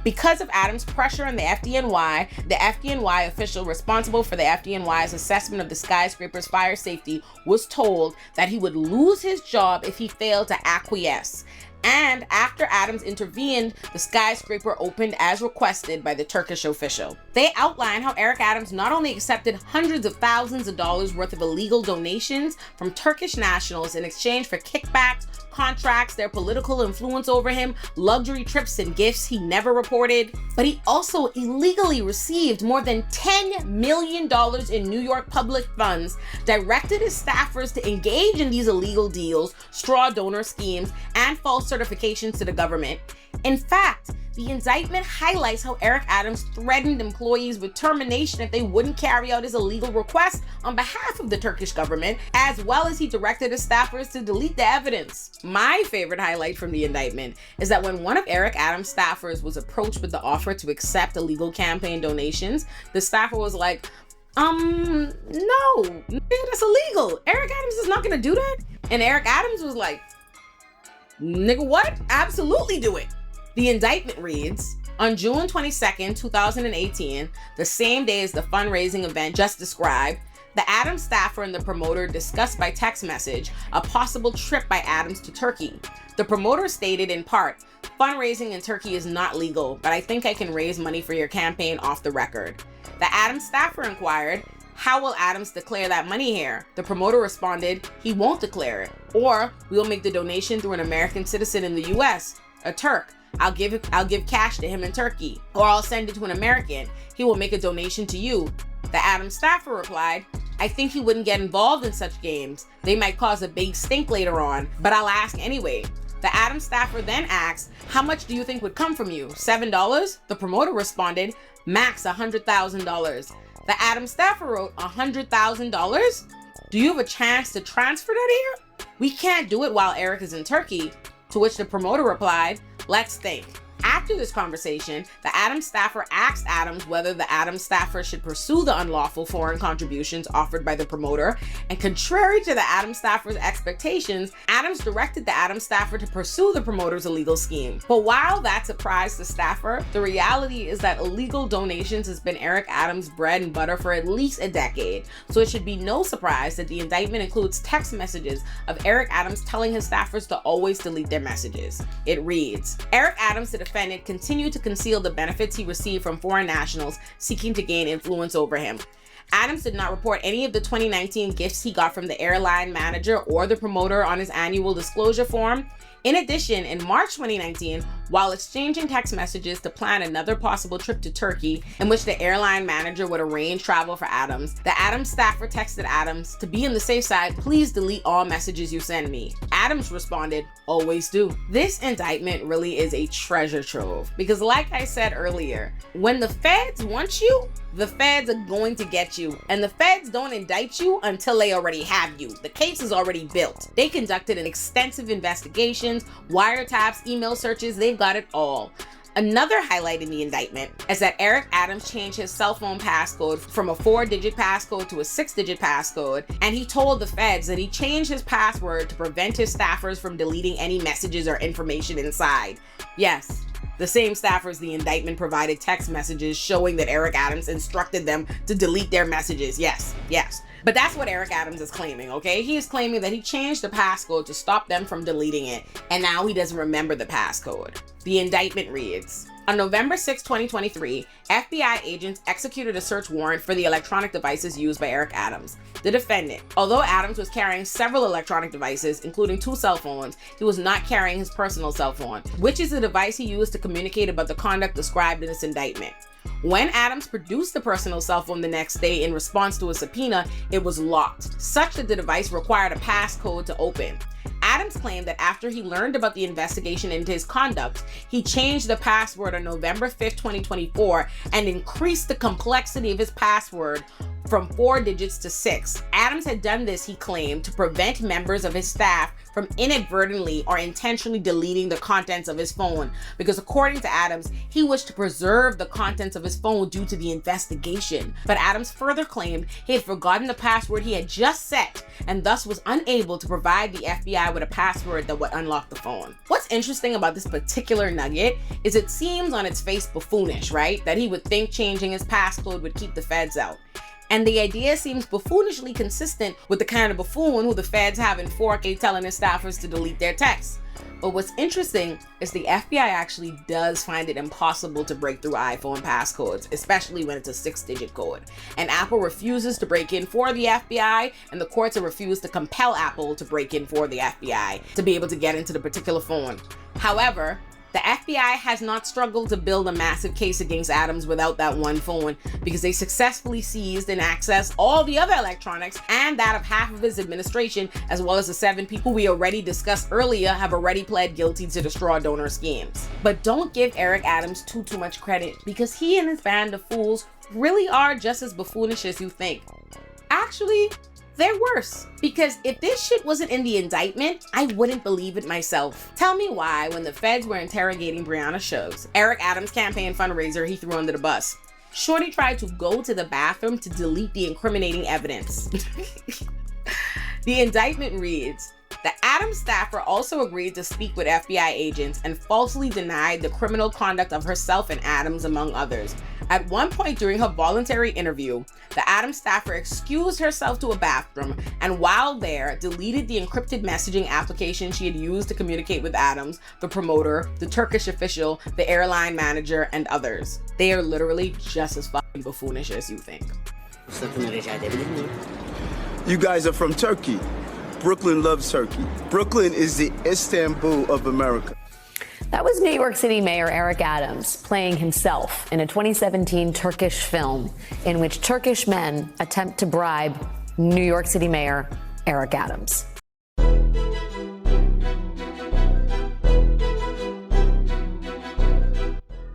Because of Adams' pressure on the FDNY official responsible for the FDNY's assessment of the skyscraper's fire safety was told that he would lose his job if he failed to acquiesce. And after Adams intervened, the skyscraper opened as requested by the Turkish official. They outline how Eric Adams not only accepted hundreds of thousands of dollars worth of illegal donations from Turkish nationals in exchange for kickbacks, contracts, their political influence over him, luxury trips and gifts he never reported, but he also illegally received more than $10 million in New York public funds, directed his staffers to engage in these illegal deals, straw donor schemes, and false certifications to the government. In fact, the indictment highlights how Eric Adams threatened employees with termination if they wouldn't carry out his illegal request on behalf of the Turkish government, as well as he directed his staffers to delete the evidence. My favorite highlight from the indictment is that when one of Eric Adams' staffers was approached with the offer to accept illegal campaign donations, the staffer was like, no, that's illegal. Eric Adams is not gonna do that. And Eric Adams was like, nigga, what? Absolutely do it. The indictment reads, on June 22nd, 2018, the same day as the fundraising event just described, the Adams staffer and the promoter discussed by text message a possible trip by Adams to Turkey. The promoter stated in part, fundraising in Turkey is not legal, but I think I can raise money for your campaign off the record. The Adams staffer inquired, how will Adams declare that money here? The promoter responded, he won't declare it, or we'll make the donation through an American citizen in the US, a Turk. I'll give cash to him in Turkey, or I'll send it to an American. He will make a donation to you. The Adams staffer replied, I think he wouldn't get involved in such games. They might cause a big stink later on, but I'll ask anyway. The Adams staffer then asked, how much do you think would come from you? $7? The promoter responded, max $100,000. The Adams staffer wrote, $100,000? Do you have a chance to transfer that here? We can't do it while Eric is in Turkey. To which the promoter replied, let's think. After this conversation, the Adams staffer asked Adams whether the Adams staffer should pursue the unlawful foreign contributions offered by the promoter, and contrary to the Adams staffer's expectations, Adams directed the Adams staffer to pursue the promoter's illegal scheme. But while that surprised the staffer, the reality is that illegal donations has been Eric Adams' bread and butter for at least a decade, so it should be no surprise that the indictment includes text messages of Eric Adams telling his staffers to always delete their messages. It reads, Eric Adams, the defendant, continued to conceal the benefits he received from foreign nationals seeking to gain influence over him. Adams did not report any of the 2019 gifts he got from the airline manager or the promoter on his annual disclosure form. In addition, in March 2019, while exchanging text messages to plan another possible trip to Turkey, in which the airline manager would arrange travel for Adams, the Adams staffer texted Adams, to be on the safe side, please delete all messages you send me. Adams responded, always do. This indictment really is a treasure trove, because like I said earlier, when the feds want you, the feds are going to get you, and the feds don't indict you until they already have you. The case is already built. They conducted an extensive investigations, wiretaps, email searches, they've got it all. Another highlight in the indictment is that Eric Adams changed his cell phone passcode from a 4-digit passcode to a 6-digit passcode, and he told the feds that he changed his password to prevent his staffers from deleting any messages or information inside. Yes, the same staffers the indictment provided text messages showing that Eric Adams instructed them to delete their messages. Yes. But that's what Eric Adams is claiming, okay? He is claiming that he changed the passcode to stop them from deleting it, and now he doesn't remember the passcode. The indictment reads, on November 6, 2023, FBI agents executed a search warrant for the electronic devices used by Eric Adams, the defendant. Although Adams was carrying several electronic devices, including 2 cell phones, he was not carrying his personal cell phone, which is the device he used to communicate about the conduct described in this indictment. When Adams produced the personal cell phone the next day in response to a subpoena, it was locked, such that the device required a passcode to open. Adams claimed that after he learned about the investigation into his conduct, he changed the password on November 5, 2024, and increased the complexity of his password from 4 digits to 6. Adams had done this, he claimed, to prevent members of his staff from inadvertently or intentionally deleting the contents of his phone, because according to Adams, he wished to preserve the contents of his phone due to the investigation. But Adams further claimed he had forgotten the password he had just set, and thus was unable to provide the FBI with a password that would unlock the phone. What's interesting about this particular nugget is it seems on its face buffoonish, right? That he would think changing his passcode would keep the feds out. And the idea seems buffoonishly consistent with the kind of buffoon who the feds have in 4K telling his staffers to delete their texts. But what's interesting is the FBI actually does find it impossible to break through iPhone passcodes, especially when it's a 6-digit code. And Apple refuses to break in for the FBI, and the courts have refused to compel Apple to break in for the FBI to be able to get into the particular phone. However, the FBI has not struggled to build a massive case against Adams without that one phone, because they successfully seized and accessed all the other electronics and that of half of his administration, as well as the 7 people we already discussed earlier have already pled guilty to the straw donor schemes. But don't give Eric Adams too much credit, because he and his band of fools really are just as buffoonish as you think. Actually, they're worse, because if this shit wasn't in the indictment, I wouldn't believe it myself. Tell me why, when the feds were interrogating Brianna Suggs, Eric Adams' campaign fundraiser he threw under the bus, Shorty tried to go to the bathroom to delete the incriminating evidence. The indictment reads, the Adams staffer also agreed to speak with FBI agents and falsely denied the criminal conduct of herself and Adams, among others. At one point during her voluntary interview, the Adams staffer excused herself to a bathroom, and while there, deleted the encrypted messaging application she had used to communicate with Adams, the promoter, the Turkish official, the airline manager, and others. They are literally just as fucking buffoonish as you think. You guys are from Turkey. Brooklyn loves Turkey. Brooklyn is the Istanbul of America. That was New York City Mayor Eric Adams playing himself in a 2017 Turkish film in which Turkish men attempt to bribe New York City Mayor Eric Adams.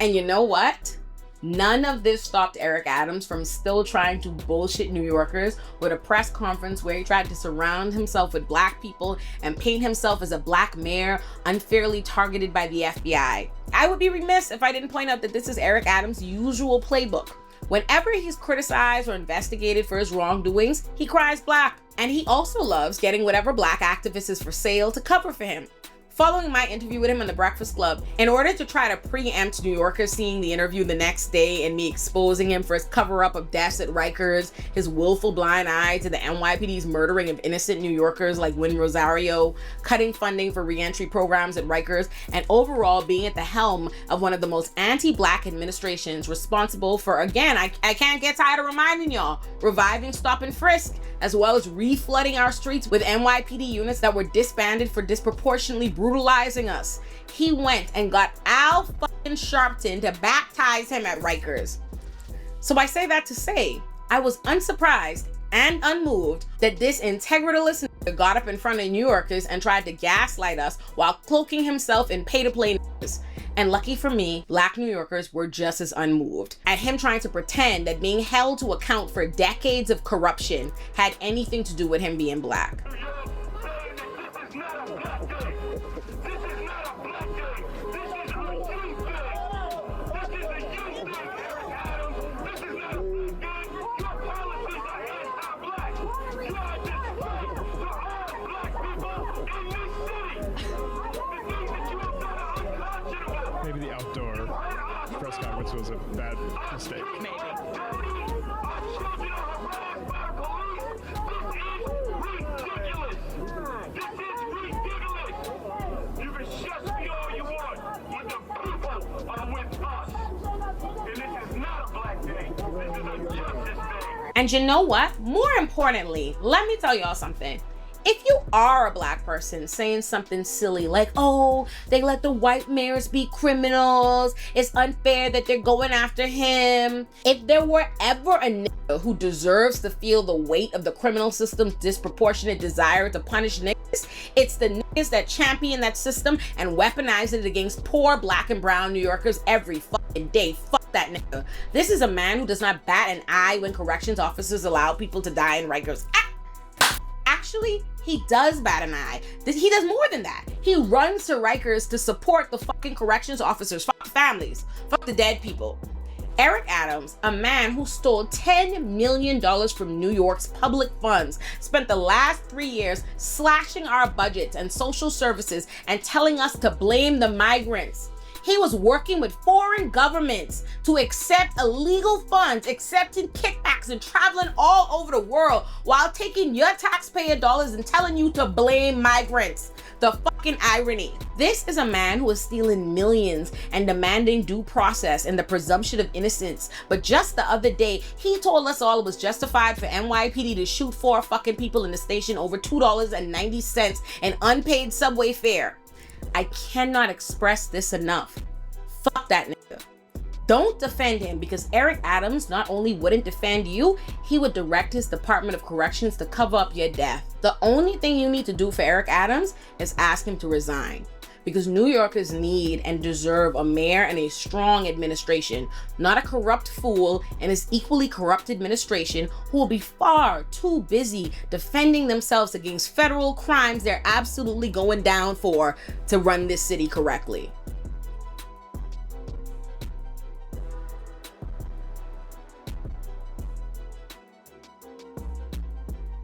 And you know what? None of this stopped Eric Adams from still trying to bullshit New Yorkers with a press conference where he tried to surround himself with black people and paint himself as a black mayor unfairly targeted by the FBI. I would be remiss if I didn't point out that this is Eric Adams' usual playbook. Whenever he's criticized or investigated for his wrongdoings, he cries black. And he also loves getting whatever black activist is for sale to cover for him. Following my interview with him on The Breakfast Club, in order to try to preempt New Yorkers seeing the interview the next day and me exposing him for his cover-up of deaths at Rikers, his willful blind eye to the NYPD's murdering of innocent New Yorkers like Wynn Rosario, cutting funding for reentry programs at Rikers, and overall being at the helm of one of the most anti-black administrations responsible for, again, I can't get tired of reminding y'all, reviving stop and frisk, as well as reflooding our streets with NYPD units that were disbanded for disproportionately brutalizing us. He went and got Al fucking Sharpton to baptize him at Rikers. So I say that to say, I was unsurprised and unmoved that this integralist got up in front of New Yorkers and tried to gaslight us while cloaking himself in pay-to-play niggas. And lucky for me, black New Yorkers were just as unmoved at him trying to pretend that being held to account for decades of corruption had anything to do with him being black. Maybe the outdoor press conference was a bad mistake. Maybe. You can shut me all you want, but the people are with us. And this is not a black day. This is a justice day. And you know what? More importantly, let me tell y'all something. If you are a black person saying something silly like, oh, they let the white mayors be criminals, it's unfair that they're going after him. If there were ever a nigga who deserves to feel the weight of the criminal system's disproportionate desire to punish niggas, it's the niggas that champion that system and weaponize it against poor black and brown New Yorkers every fucking day. Fuck that nigga. This is a man who does not bat an eye when corrections officers allow people to die in Rikers. Actually, he does bat an eye. He does more than that. He runs to Rikers to support the fucking corrections officers. Fuck the families. Fuck the dead people. Eric Adams, a man who stole $10 million from New York's public funds, spent the last 3 years slashing our budgets and social services and telling us to blame the migrants. He was working with foreign governments to accept illegal funds, accepting kickbacks and traveling all over the world while taking your taxpayer dollars and telling you to blame migrants. The fucking irony. This is a man who is stealing millions and demanding due process and the presumption of innocence. But just the other day, he told us all it was justified for NYPD to shoot 4 fucking people in the station over $2.90 in unpaid subway fare. I cannot express this enough. Fuck that nigga. Don't defend him, because Eric Adams not only wouldn't defend you, he would direct his Department of Corrections to cover up your death. The only thing you need to do for Eric Adams is ask him to resign. Because New Yorkers need and deserve a mayor and a strong administration, not a corrupt fool and his equally corrupt administration who will be far too busy defending themselves against federal crimes they're absolutely going down for to run this city correctly.